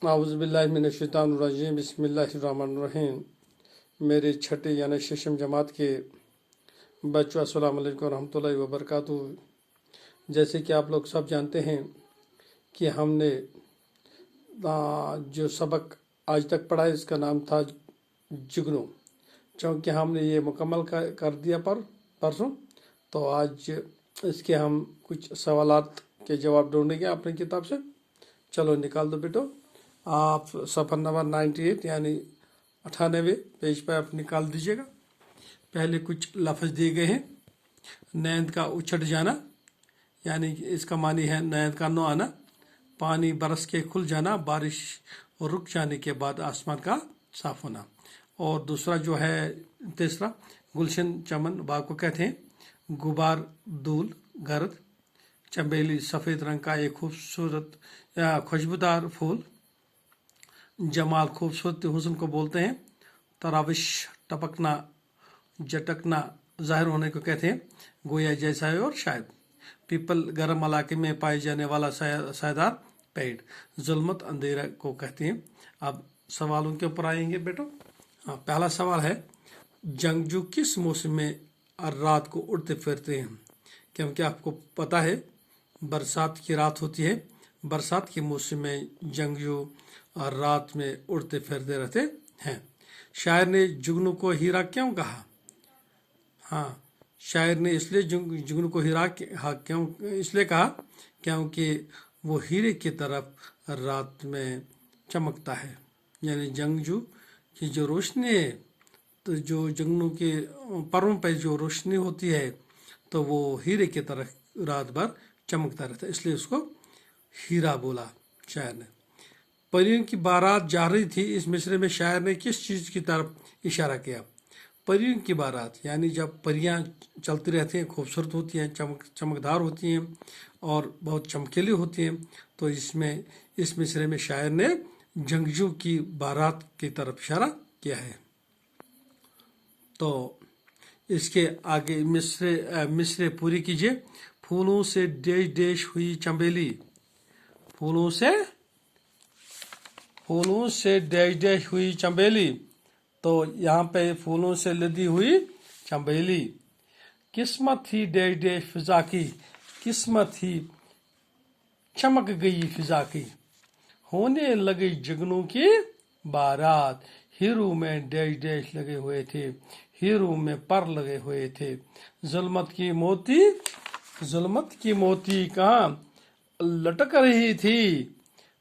आउज़ुबिल्लाहिमिनश्शैतानिर्रजीम बिस्मिल्लाहिर्रहमानिर्रहीम। मेरे छठे यानी शशम जमात के बच्चों अस्सलाम वालेकुम रहमतुल्लाहि व बरकातुहू। जैसे कि आप लोग सब जानते हैं कि हमने जो सबक आज तक पढ़ा इसका नाम था जुगनू, चूँकि हमने ये मुकम्मल कर दिया परसों, तो आज इसके हम कुछ सवालात के जवाब ढूंढेंगे अपनी किताब से। चलो निकाल दो बेटो, आप सफ़र नंबर 98 यानी 98 पेज पर आप निकाल दीजिएगा। पहले कुछ लफ्ज़ दिए गए हैं। नींद का उछट जाना, यानी इसका मानी है नींद का न आना, पानी बरस के खुल जाना, बारिश रुक जाने के बाद आसमान का साफ होना। और दूसरा जो है तीसरा, गुलशन चमन बाग को कहते हैं, गुबार दूल गर्द, चंबेली सफ़ेद रंग का एक खूबसूरत या खुशबूदार फूल, जमाल खूबसूरती हुस्न को बोलते हैं, तराविश टपकना झटकना जाहिर होने को कहते हैं, गोया जैसा है और शायद, पीपल गर्म इलाके में पाए जाने वाला सायदार पेड़, जुल्मत अंधेरा को कहते हैं। अब सवालों के ऊपर आएंगे बेटो। पहला सवाल है, जंगजू किस मौसम में रात को उड़ते फिरते हैं? क्योंकि आपको पता है बरसात की रात होती है, बरसात के मौसम में जंगजू और रात में उड़ते फिरते रहते हैं। शायर ने जुगनू को हीरा क्यों कहा? शायर ने इसलिए जुगनू को हीरा क्यों इसलिए कहा क्योंकि वो हीरे की तरफ रात में चमकता है। यानी जंगजू की जो रोशनी है, तो जो जुगनू के परों पर जो रोशनी होती है, तो वो हीरे की तरह रात भर चमकता रहता है, इसलिए उसको हीरा बोला शायर ने। परियों की बारात जा रही थी, इस मिसरे में शायर ने किस चीज़ की तरफ इशारा किया? परियों की बारात यानी जब परियां चलती रहती हैं, खूबसूरत होती हैं, चमकदार होती हैं और बहुत चमकीली होती हैं, तो इसमें इस मिसरे में शायर ने जंगजू की बारात की तरफ इशारा किया है। तो इसके आगे मिसरे पूरी कीजिए। फूलों से डेश डेश हुई चंबेली, फूलों से डैश डैश हुई चंबेली, तो यहाँ पे फूलों से लदी हुई चंबेली। किस्मत थी डैश डैश फिजा की, किस्मत ही चमक गई फिजा की, होने लगी जुगनू की बारात, हीरू में डैश डैश लगे हुए थे, हीरू में पर लगे हुए थे, जुल्मत की मोती कहाँ लटक रही थी,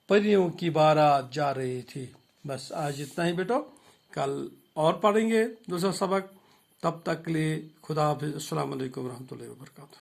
परियों की बारात जा रही थी। बस आज इतना ही बेटो, कल और पढ़ेंगे दूसरा सबक। तब तक के लिए खुदा हाफिज़। अस्सलाम वालेकुम रहमतुल्लाहि व बरकातुहू।